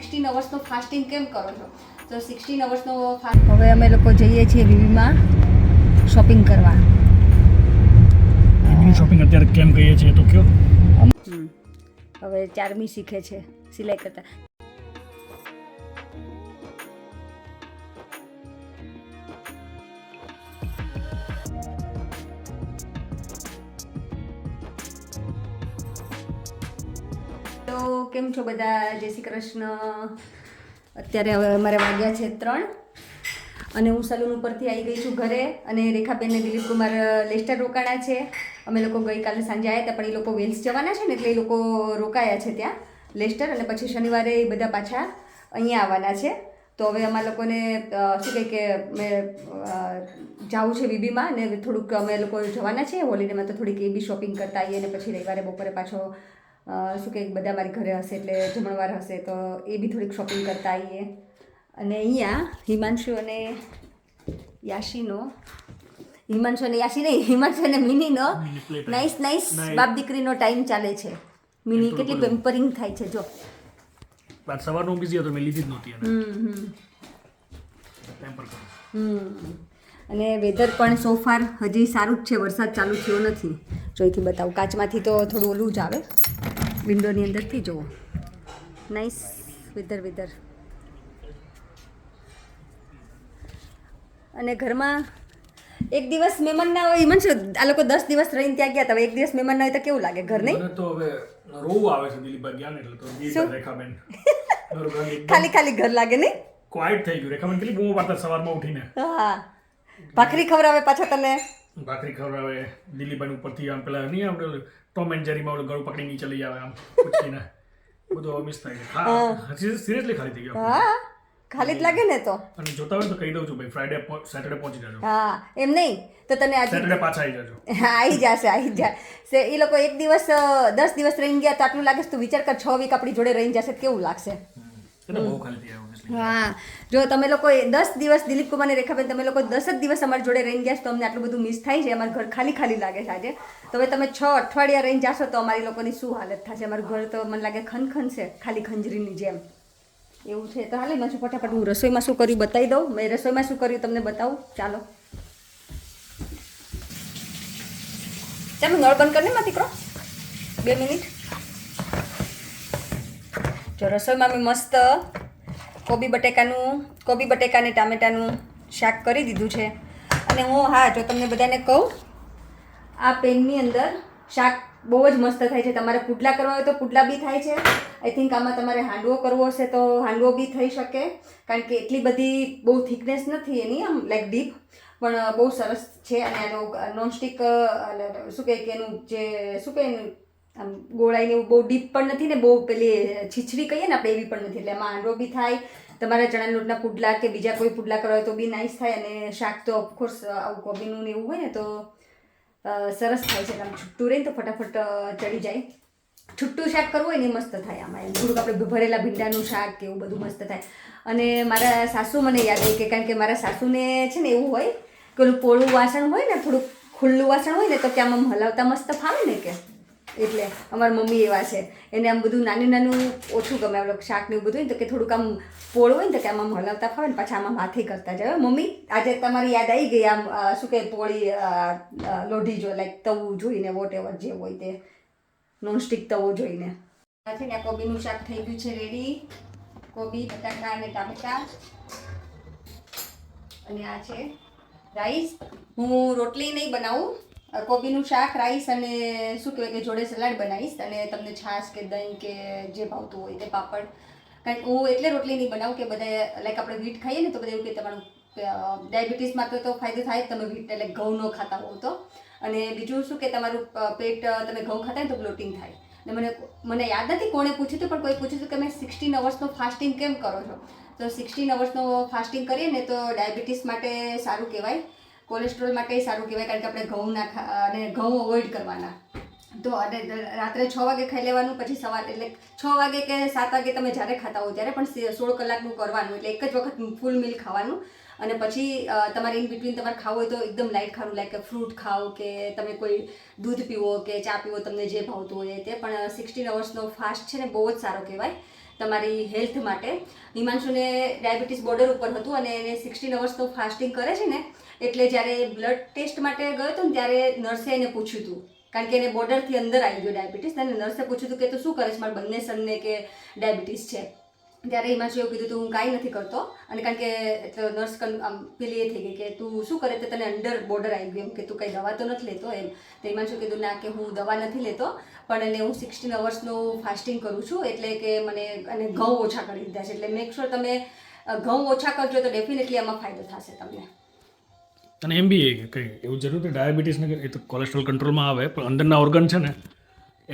16 અવર્સનો fasting કેમ કરો છો? તો 16 અવર્સનો ફાસ્ટ. હવે અમે લોકો જઈએ છીએ વિવીમાં શોપિંગ કરવા. વિવીની શોપિંગ અત્યારે કેમ કહીએ છીએ તો કયો? હવે 4મી શીખે છે સિલાઈ કરતા. તો કેમ છો બધા? જય શ્રી કૃષ્ણ. અત્યારે હવે અમારે વાગ્યા છે 3 અને હું સલૂન ઉપરથી આવી ગઈ છું ઘરે. અને રેખાબેન ને દિલીપ કુમાર લેસ્ટર રોકાણા છે. અમે લોકો ગઈકાલે સાંજે આવ્યા હતા, પણ એ લોકો વેલ્સ જવાના છે ને એટલે એ લોકો રોકાયા છે ત્યાં લેસ્ટર. અને પછી શનિવારે એ બધા પાછા અહીંયા આવવાના છે. તો હવે અમારા લોકોને શું કહે કે મેં જવું છે વીબીમાં ને થોડુંક અમે લોકો જવાના છે હોલિડેમાં, તો થોડીક એ બી શોપિંગ કરતા આવીએ. અને પછી રવિવારે બપોરે પાછો શું કહે બધા મારી ઘરે હશે એટલે જમણવાર હશે તો એ બી થોડીક શોપિંગ કરતા આવીએ. અને અહીંયા હિમાંશુ અને યાશીનો હિમાંશુ અને મિનીનો નાઈસ બાપ દીકરીનો ટાઈમ ચાલે છે. મિની કેટલી પેમ્પરિંગ થાય છે જો. બાદ સવારનો બિઝી હતો, મેં લીધી જ નહોતી અને પેમ્પર કરું. અને વેધર પણ સો ફાર હજી સારું જ છે, વરસાદ ચાલુ થયો નથી. જોઈથી બતાવું, કાચમાંથી તો થોડું ઓલું જ આવે, વિન્ડોની અંદરથી જુઓ. Nice weather. અને ઘરમાં એક દિવસ મહેમાન ના હોય હિમાંશુ, આ લોકો 10 દિવસ રહીને ત્યાં ગયા હતા. એક દિવસ મહેમાન ના હોય તો કેવું લાગે ઘર? નહીં મને તો હવે રોવું આવે છે દિલીપભાઈ ગયા ને એટલે તો રેખાબેન મારું ઘર એકદમ ખાલી ઘર લાગે નહીં? ક્વાઇટ થઈ ગયું. રેખાબેન કેટલી બૂમો પાડતા સવારમાં ઉઠીને. હા, ભાખરી ખવડાવે પાછા તને. ભાખરી ખવડાવે. દિલીપભાઈ ઉપરથી આમ પેલા નહીં આપણે ટોમ એન્ડ જેરીમાં ઓલું ગળું પકડી નીચે લઈ આવે આમ ઉચકીને. બધું મિસ થાય છે. હા, સિરિયસલી ખાલી થઈ ગયો. હા, ખાલી જ લાગે ને તો. અને જોતા હોય તો કહી દઉં છું ભાઈ, ફ્રાઈડે સેટરડે પહોંચી જજો. હા, એમ નહીં તો તને આજે સેટરડે પાછા આવી જજો. આવી જશે. એ લોકો એક દિવસ 10 દિવસ રહીને ગયા તો આટલું લાગે છે. તું વિચાર કર 6 વીક આપણી જોડે રહીને જશે કેવું લાગશે? એટલે બહુ ખાલી થઈ આવ્યું. હા, જો તમે લોકો 10 દિવસ દિલીપ કુમાર અને રેખાબેન તમે લોકો 10 જ દિવસ અમારી જોડે રહીને ગયા તો અમને આટલું બધું મિસ થાય છે. અમારું ઘર ખાલી લાગે છે આજે. તો હવે તમે 6 અઠવાડિયા રહીને જાશો તો અમારી લોકોની શું હાલત થશે? અમારું ઘર તો મને લાગે ખનખન છે, ખાલી ખંજરીની જેમ એવું છે. તો હાલે મને ફટાફટ હું રસોઈમાં શું કર્યું બતાવી દઉં. મેં રસોઈમાં શું કર્યું તમને બતાવું. ચાલો નળ બંધ કરીને દીકરો 2 મિનિટ. જો રસોઈમાં મેં મસ્ત કોબી બટેકા ને ટામેટાનું શાક કરી દીધું છે. અને હું જો તમને બધાને કહું, આ પેનની અંદર શાક બહુ જ મસ્ત થાય છે. તમારે પુડલા કરવા હોય તો પુડલા બી થાય છે. આઈ થિંક આમાં તમારે હાંડવો કરવો હશે તો હાંડવો બી થઈ શકે, કારણ કે એટલી બધી બહુ થિકનેસ નથી એની, આમ લાઈક ડીપ, પણ બહુ સરસ છે. અને આનો નોનસ્ટિક શું કહે કે એનું જે શું કહે આમ ગોળાઈને એવું બહુ ડીપ પણ નથી ને બહુ પેલી છીછરી કહીએ ને આપણે એવી પણ નથી. એટલે એમાં હાંડવો બી થાય. તમારા ચણાના લોટના પુડલા કે બીજા કોઈ પુડલા કરવા હોય તો બી નાઈસ થાય. અને શાક તો ઓફકોર્સ આવું કોબીનું ને એવું હોય ને તો સરસ થાય છે. આમ છૂટું રહે ને તો ફટાફટ ચડી જાય. છૂટું શાક કરવું હોય ને એ મસ્ત થાય આમાં. એમ થોડુંક આપણે ભરેલા ભીંડાનું શાક કે એવું બધું મસ્ત થાય. અને મારા સાસુ મને યાદ આવી કે કારણ કે મારા સાસુને છે ને એવું હોય કે ઓલું પોળું વાસણ હોય ને, થોડુંક ખુલ્લું વાસણ હોય ને તો કે આમ હલાવતા મસ્ત ફાવે ને કે, એટલે અમારા મમ્મી એવા છે. એને આમ બધું નાનું ઓછું ગમે. આમ શાક ને એવું બધું હોય ને તો કે થોડુંક આમ પોળું હોય ને તો કે આમ હલાવતા ફાવે ને પાછા આમાં હાથે કરતા જાય. મમ્મી આજે તમારી યાદ આવી ગઈ આમ શું કહે પોળી લોઢી જો લાઈક તવું જોઈને, વોટ એવર જે હોય તે નોનસ્ટિક તવો જોઈને. છે ને કોબીનું શાક થઈ ગયું છે રેડી. કોબી બટાકા અને ટામેટા. અને આ છે રાઈસ. હું રોટલી નહીં બનાવું, કોબીનું શાક, રાઈસ અને શું કહેવાય કે જોડે સલાડ બનાવીશ. અને તમને છાશ કે દહીં કે જે ભાવતું હોય તે પાપડ. કારણ કે હું એટલે રોટલી નહીં બનાવું કે બધા લાઈક આપણે વીટ ખાઈએ ને તો બધા એવું કે તમારું ડાયાબિટીસમાં તો ફાયદો થાય જ તમે વીટ એટલે ઘઉં ન ખાતા હોવ તો. અને બીજું શું કે તમારું પેટ તમે ઘઉં ખાતા હોય તો બ્લોટિંગ થાય. અને મને યાદ નથી કોણે પૂછ્યું હતું, પણ કોઈ પૂછ્યું હતું કે તમે 16 અવર્સનો ફાસ્ટિંગ કેમ કરો છો? તો 16 અવર્સનો ફાસ્ટિંગ કરીએ ને તો ડાયાબિટીસ માટે સારું કહેવાય, કોલેસ્ટ્રોલ માટે સારું કહેવાય, કારણ કે આપણે ઘઉં અને ઘઉં અવોઇડ કરવાના. તો અને રાત્રે 6 વાગે ખાઈ લેવાનું, પછી સવારે એટલે 6 વાગે કે 7 વાગે તમે જ્યારે ખાતા હો ત્યારે, પણ 16 કલાકનું કરવાનું. એટલે એક જ વખત ફૂલ મિલ ખાવાનું. અને પછી તમારે ઇન બિટવીન તમારે ખાવું હોય તો એકદમ લાઇટ ખાવું, લાઈક ફ્રૂટ ખાઓ કે તમે કોઈ દૂધ પીવો કે ચા પીવો, તમને જે ભાવતું હોય તે. પણ 16 અવર્સનો ફાસ્ટ છે ને બહુ જ સારો કહેવાય. તમારી હેલ્થ માટે. હિમાંશુને ડાયાબિટીસ બોર્ડર ઉપર હતું અને એને 16 અવર્સનું ફાસ્ટિંગ કરે છે ને, એટલે જ્યારે બ્લડ ટેસ્ટ માટે ગયો હતો ને ત્યારે નર્સે એને પૂછ્યું હતું, કારણ કે એને બોર્ડરથી અંદર આવી ગયો ડાયાબિટીસ, અને નર્સે પૂછ્યું હતું કે તું શું કરે છે મારા બંને સનને કે ડાયાબિટીસ છે. ત્યારે હિમાંશુ એવું કીધું હતું હું કાંઈ નથી કરતો, અને કારણ કે નર્સ આમ પેલી એ થઈ ગઈ કે તું શું કરે તો તને અંડર બોર્ડર આવી ગયું, એમ કે તું કંઈ દવા તો નથી લેતો એમ. તો હિમાંશુ કીધું ના કે હું દવા નથી લેતો, પણ એને હું 16 અવર્સનું ફાસ્ટિંગ કરું છું, એટલે કે મને અને ઘઉં ઓછા કરી દીધા છે. એટલે મેક શ્યોર તમે ઘઉં ઓછા કરજો તો ડેફિનેટલી આમાં ફાયદો થશે તમને. અને એમ બી કંઈ એવું જરૂર નથી ડાયાબિટીસને એ તો કોલેસ્ટ્રોલ કંટ્રોલમાં આવે, પણ અંદરના ઓર્ગન છે ને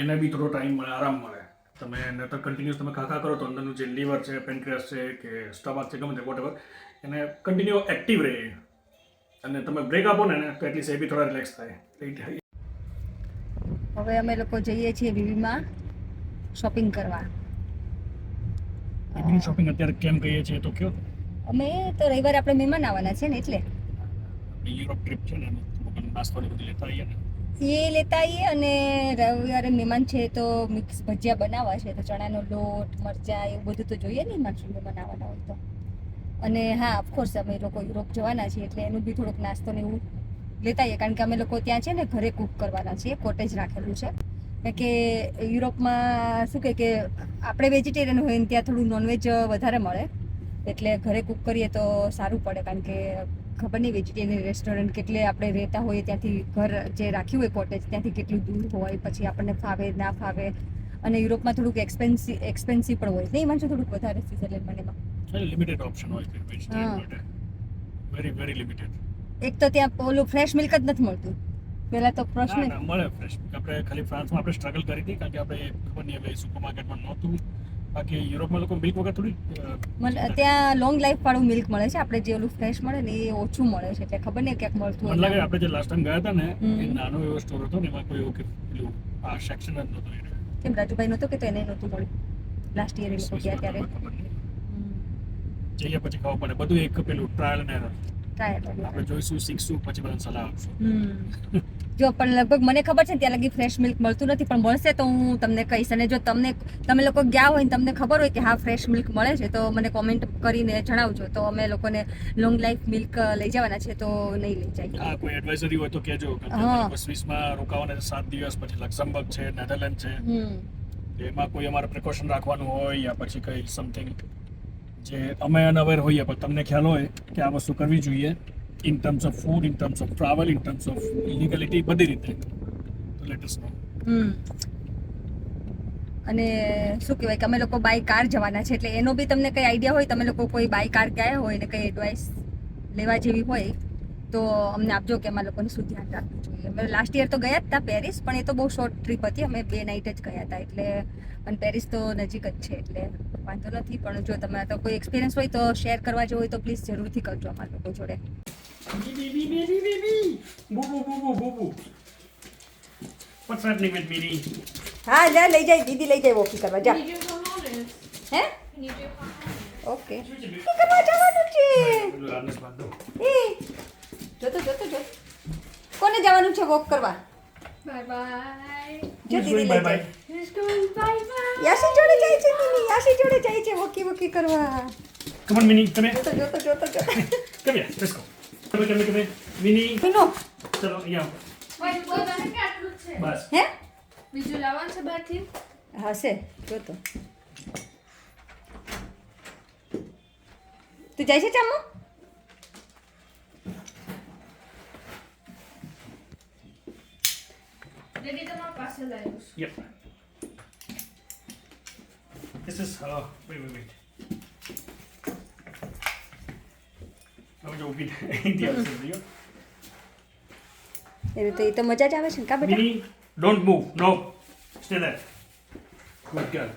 એને બી થોડો ટાઈમ મળે, આરામ મળે. તમે નહીતર કન્ટિન્યુઅસ તમે ખાખા કરો તો અંદરનું જે લીવર છે, પેન્ક્રિયાસ છે કે સ્ટમક છે, ગમે તે વોટ એવર, એને કન્ટિન્યુ એક્ટિવ રહે, અને તમે બ્રેક આપો ને તો એટલીસ્ટ એ બી થોડા રિલેક્સ થાય. હવે અમે લોકો જઈએ છીએ બીબીમાં શોપિંગ કરવા. બીબી શોપિંગ અત્યારે કેમ કહીએ છીએ તો કયો, અમે તો રવિવારે આપણે મહેમાન આવવાના છે ને, એટલે યુરોપ ટ્રીપ છે ને નાસ્તો ને બધું લેતા આવીએ ને, એ લેતા આવીએ. અને રવિવારે મહેમાન છે તો મિક્સ ભજીયા બનાવવા છે, તો ચણાનો લોટ, મરચાં એવું બધું તો જોઈએ ને માણસો મહેમાન આવવાના હોય તો. અને હા, ઓફકોર્સ અમે લોકો યુરોપ જવાના છીએ એટલે એનું બી થોડુંક નાસ્તો ને એવું લેતા આવીએ, કારણ કે અમે લોકો ત્યાં છે ને ઘરે કૂક કરવાના છીએ, કોટેજ રાખેલું છે. કારણ કે યુરોપમાં શું કે આપણે વેજીટેરિયન હોય ને ત્યાં થોડું નોનવેજ વધારે મળે, એટલે ઘરે કૂક કરીએ તો સારું પડે. કારણ કે ખબર નહીં વેજીટેરિયન રેસ્ટોરન્ટ કેટલે આપણે રહેતા હોઈએ ત્યાંથી ઘર જે રાખ્યું હોય કોટેજ ત્યાંથી કેટલું દૂર હોય, પછી આપણને ફાવે ના ફાવે. અને યુરોપમાં થોડુંક એક્સપેન્સિવ પણ હોય નહીં માનશો, થોડુંક વધારે સ્વિટરલેન્ડમાં એમાં લિમિટેડ ઓપ્શન હોય છે વેજીટેરિયન માટે, વેરી લિમિટેડ. એક તો ત્યાં ઓલું ફ્રેશ મિલ્ક જ નથી મળતું. પહેલા તો પ્રશ્ન મળે ફ્રેશ. આપણે ખાલી ફ્રાન્સમાં આપણે સ્ટ્રગલ કરી હતી, કારણ કે આપણે ખબર નહીં હવે સુપર માર્કેટમાં નહોતું. બાકી યુરોપમાં લોકો મિલ્ક વગર થોડી ત્યાં લોંગ લાઈફ વાળું મિલ્ક મળે છે, આપણે જે ઓલું ફ્રેશ મળે ને એ ઓછું મળે છે, એટલે ખબર નહીં ક્યાંક મળતું મને લાગે આપણે જે લાસ્ટ ટાઈમ ગયા હતા ને એ નાનો એવો સ્ટોર હતો ને, એમાં કોઈ એવું કે પેલું આ સેક્શન જ નહોતું. કેમ રાજુભાઈ નહોતો કે તો એને નહોતું મળ્યું લાસ્ટ યર એ લોકો ગયા ત્યારે? જઈએ પછી ખબર પડે, બધું એક પેલું ટ્રાયલ ને એરર. ટ્રાય આપણે જોઈશું, શીખશું, પછી બધાને સલાહ આપશું. જો પણ લગભગ મને ખબર છે ને ત્યાં લગી ફ્રેશ મિલ્ક મળતું નથી, પણ મળશે તો હું તમને કહીશ. અને જો તમે લોકો ગયા હોય ને તમને ખબર હોય કે હા ફ્રેશ મિલ્ક મળે છે તો મને કોમેન્ટ કરીને જણાવજો, તો અમે લોકોને લોંગ લાઈફ મિલ્ક લઈ જવાના છે તો નહીં લઈ જાય. હા, કોઈ એડવાઇઝરી હોય તો કહેજો. સ્વિસમાં રોકાવાના 7 દિવસ, પછી લક્ઝમબર્ગ છે, નેધરલેન્ડ છે, એમાં કોઈ અમારે પ્રિકોશન રાખવાનું હોય યા પછી કંઈ સમથિંગ જે અમે અનઅવેર હોઈએ પણ તમને ખ્યાલ હોય કે આ વસ્તુ કરવી જોઈએ, in terms of food, in terms of travel, in terms of legality, બધી રીતે, તો લેટ અસ નો. અને શું કહેવાય કે અમે લોકો બાય કાર જવાના છે, એટલે એનો બી તમને કંઈ આઈડિયા હોય, તમે લોકો કોઈ બાય કાર ગયા હોય ને કંઈ એડવાઇસ લેવા જેવી હોય તો અમને આપજો કે અમારા લોકોને શું ધ્યાન રાખવું જોઈએ. અમે લાસ્ટ યર તો ગયા જ હતા પેરિસ, પણ એ તો બહુ શોર્ટ ટ્રીપ હતી, અમે 2 નાઇટ જ ગયા હતા, એટલે અને પેરિસ તો નજીક જ છે એટલે વાંધો નથી. પણ જો તમારે તો કોઈ એક્સપિરિયન્સ હોય તો શેર કરવા જેવું હોય તો પ્લીઝ જરૂરથી કરજો અમારા લોકો જોડે. What's happening with Mini? હા જા લઈ જાય, દીદી લઈ જાય વોકી કરવા, જા. હે ઓકે કરવા જવાનું છે. જો કોને જવાનું છે વોક કરવા? Bye bye. જો દીદી લઈ Bye bye. જાય. Let's go. Bye bye. યાસી જોડે જાય છે દીદી, યાસી જોડે જાય છે વોકી કરવા. Come on, Mini, come here. જોતો Come here, let's go. Come here. Mini. Meenu ચલો અહીંયા Wait, બધાને કેટલું છે? બસ. હે બીજું લાવવાનું છે બહારથી? હશે જોતો. તું જાય છે ચામો? Daddy તમારા પાસે લાવ્યું છે. Yep. This is wait. હવે જો ઊભી થઈ ગયો. એને તો એ તો મજા જ આવે છે ને કા બેટા? Mini, don't move. No. Stay there. Good girl.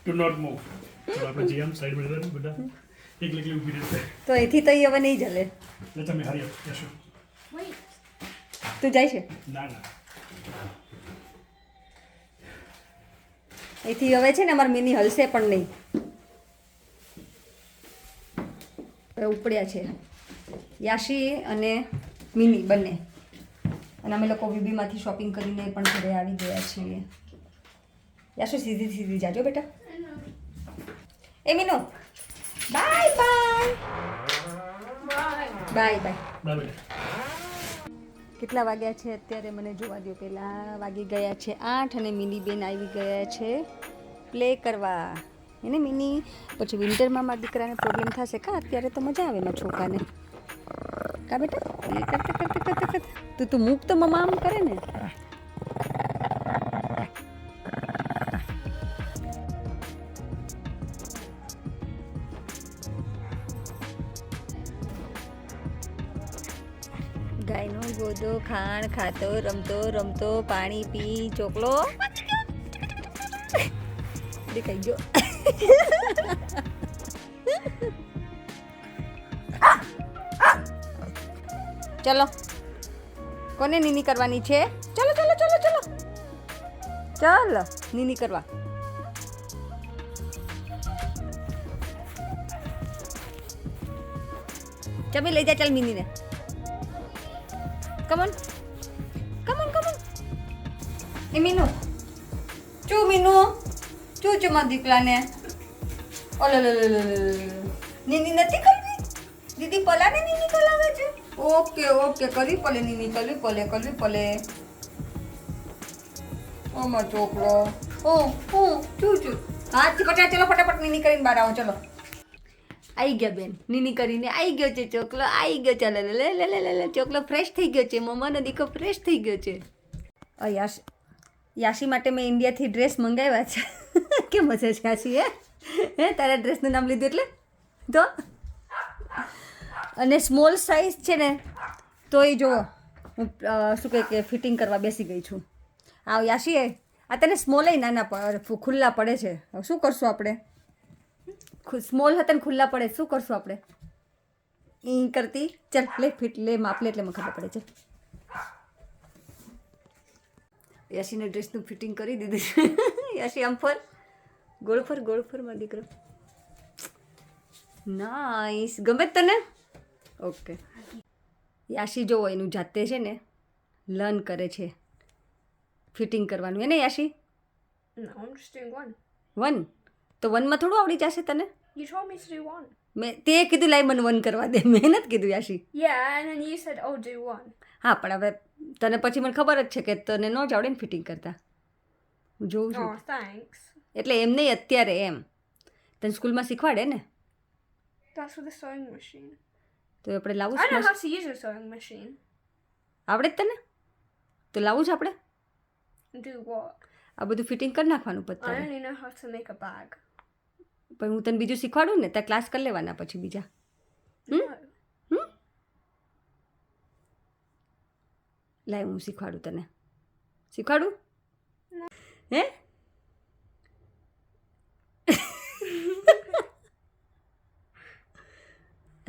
Do not move. ચલો આપણે જઈએ આમ સાઈડ માં જઈએ બધા એકલી ઊભી રહેશે. તો એથી તો એ હવે નહીં જલે. Let me hurry up. Yes. Wait. તું જાય છે? ના. એથી હવે છે ને અમારે મિની હલશે પણ નહીં. હવે ઉપડ્યા છે યાશી અને મિની બંને, અને અમે લોકો બીબીમાંથી શોપિંગ કરીને પણ ઘરે આવી ગયા છીએ. યાશુ સીધી સીધી જાજો બેટા. એ Minu bye bye bye bye. બરાબર. કેટલા વાગ્યા છે અત્યારે મને જોવા દો. પહેલાં વાગી ગયા છે 8 અને મિની બેન આવી ગયા છે પ્લે કરવા. એને મિની પછી વિન્ટરમાં મારા દીકરાને પ્રોબ્લેમ થશે કા. અત્યારે તો મજા આવે મારા છોકરાને કા બેટા. એ કરતા કરતા કરતા કરતા તું મૂક તો મમ્મા આમ કરે ને. ગાયનો ગોદો ખાણ ખાતો રમતો રમતો પાણી પી ચોકલો દેખાઈ ગયો. ચલો કોને નીની કરવાની છે? ચલો ચલો ચલો ચલો ચાલો નીની કરવા. ચમી લઈ જા ચાલ મિનીને. Come on come on come on. એ મીનુ ચૂ મીનુ ચૂ ચૂ મારા દીકલાને. ઓલો નીની નથી કરવી? દીદી પલાને નીની કરાવે છે. ઓકે ઓકે કરવી પલે નીની કરવી પલે કરવી પલે. ઓ મારો છોકરો. ઓ ચૂ ચૂ. હાથથી પટા ચલો ફટાફટ નીની કરીને બહાર આવો ચલો. આવી ગયા બેન નીની કરીને આવી ગયો છે ચોકલો. આવી ગયો. ચાલો લે લે લે લે લે ચોકલો ફ્રેશ થઈ ગયો છે. મમ્માનો દીકરો ફ્રેશ થઈ ગયો છે. યાશી માટે મેં ઇન્ડિયાથી ડ્રેસ મંગાવ્યા છે. કેમ હશે યાશી? હે તારા ડ્રેસનું નામ લીધું એટલે તો. અને સ્મોલ સાઇઝ છે ને તો એ જો હું શું કહે કે ફિટિંગ કરવા બેસી ગઈ છું. આ યાશી આ તને સ્મોલ નાના ખુલ્લા પડે છે. હવે શું કરશું આપણે? સ્મોલ હતા ને ખુલ્લા પડે શું કરશું આપણે? ઈ કરતી ચાલ લે ફિટ લે માપ લે એટલે મને ખબર પડે છે. યાશીને ડ્રેસનું ફિટિંગ કરી દીધું છે. યાશી આમ ફર ગોળ ફર મારો દીકરો. નાઈસ ગમે તને? ઓકે. યાશી જોવો એનું જાતે છે ને લર્ન કરે છે ફિટિંગ કરવાનું. એને યાશી No, I'm just doing one. 1 તો 1માં થોડું આવડી જશે તને. You told me to do one. મેં તે કીધું લાઈ મને 1 કરવા દે. મેં નથી કીધું યાશી. Yeah, and then you said, oh, do one. હા પણ હવે તને પછી મને ખબર જ છે કે તને ન જ આવડે ને ફિટિંગ કરતા. હું જોઉં છું. Oh, thanks. એટલે એમ નહીં અત્યારે એમ તને સ્કૂલમાં શીખવાડે ને. That's for the sewing machine. તો આપણે લાવું I know છે how to use a sewing machine. આવડે જ તને તો લાવું છે આપણે. Do what? આ બધું ફિટિંગ કરી નાખવાનું I પછી. only know how to make a bag. પણ હું તને બીજું શીખવાડું ને ત્યાં ક્લાસ કરી લેવાના પછી બીજા. No. લાય હું શીખવાડું તને. શીખવાડું હે?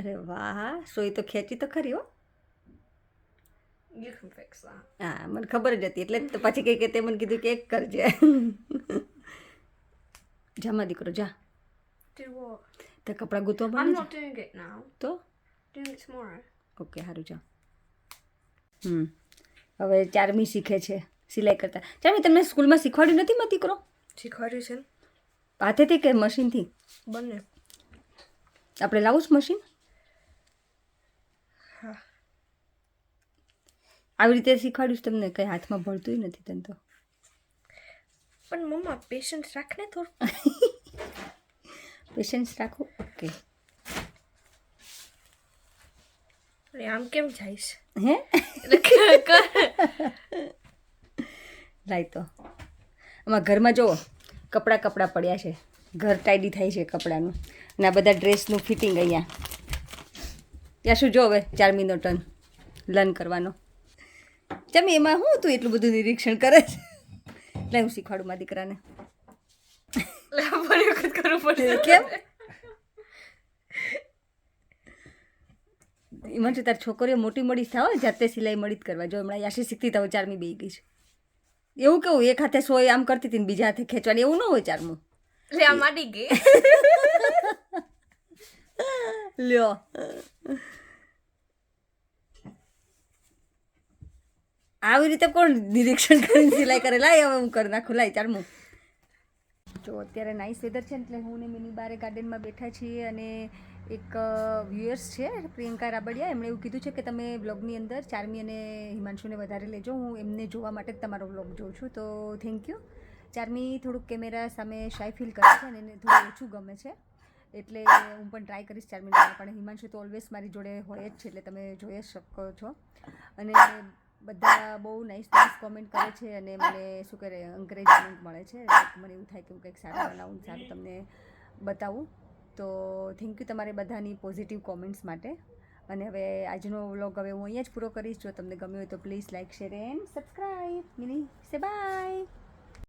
અરે વાહ સોય તો ખેંચી તો ખરી હો. You can fix that. હા મને ખબર જ હતી એટલે જ તો પછી કંઈ કે તે મને કીધું કે એક કરજે. જામાં દીકરો જા. Do what? તે કપડાં ગૂંથવા I'm માંડે not doing it now. તો Doing it tomorrow. ઓકે સારું જા. હવે ચારમી શીખે છે સિલાઈ કરતા. ચારમી તમને સ્કૂલમાં શીખવાડ્યું નથી માં દીકરો? શીખવાડ્યું છે હાથેથી કે મશીનથી? બંને. આપણે લાવું જ મશીન? હા. આવી રીતે શીખવાડ્યું છે તમને? કંઈ હાથમાં ભળતું નથી તને તો. પણ મમ્મા પેશન્સ રાખને થોડું. પેશન્સ રાખો. ઓકે. અરે આમ કેમ જઈશ? હે એટલે લાઈ તો આમાં ઘરમાં જુઓ કપડાં પડ્યા છે. ઘર ટાઈડી થાય છે કપડાનું. અને આ બધા ડ્રેસનું ફિટિંગ અહીંયા. ત્યાં શું જો હવે 4મીનો ટર્ન લર્ન કરવાનો. ચમી એમાં હું તું એટલું બધું નિરીક્ષણ કરે છે? એટલે હું શીખવાડું મારા દીકરાને. ફરી વખત કરવું પડશે. કેમ? એમાં તાર છોકરીઓ મોટી મળી થાવ જાતે સિલાઈ મળી જ કરવા. જો હમણાં યાશી શીખતી થાવ 4મી બેસી ગઈ છે. એવું કેવું એક હાથે સોય આમ કરતી હતી ને બીજા હાથે ખેંચવાની એવું ન હોય 4મું. એટલે આ માડી ગઈ. લ્યો આવી રીતે કોણ નિરીક્ષણ કરીને સિલાઈ કરે? લાય હવે હું કરી નાખું. લાય 4મું જો અત્યારે નાઇસ વેધર છે ને એટલે હું ને મિની બારે ગાર્ડનમાં બેઠા છીએ અને એક વ્યુઅર્સ છે પ્રિયંકા રાબડિયા, એમણે એવું કીધું છે કે તમે બ્લોગની અંદર ચાર્મી અને હિમાંશુને વધારે લેજો, હું એમને જોવા માટે જ તમારો બ્લોગ જોઉં છું. તો થેન્ક યુ. ચાર્મી થોડુંક કેમેરા સામે શાય ફીલ કરે છે અને એને થોડું ઓછું ગમે છે, એટલે હું પણ ટ્રાય કરીશ ચાર્મીને, પણ હિમાંશુ તો ઓલવેઝ મારી જોડે હોય જ છે એટલે તમે જોઈ જ શકો છો. અને બધા બહુ નાઇસ કોમેન્ટ કરે છે અને મને શું કરે એન્કરેજમેન્ટ મળે છે, મને એવું થાય કે હું કંઈક સારું બનાવું, સારું તમને બતાવું. તો થેન્ક યુ તમારે બધાની પોઝિટિવ કોમેન્ટ્સ માટે. અને હવે આજનો વ્લોગ હવે હું અહીંયા જ પૂરો કરીશ. જો તમને ગમ્યો હોય તો please like, share and subscribe. Mini સે બાય.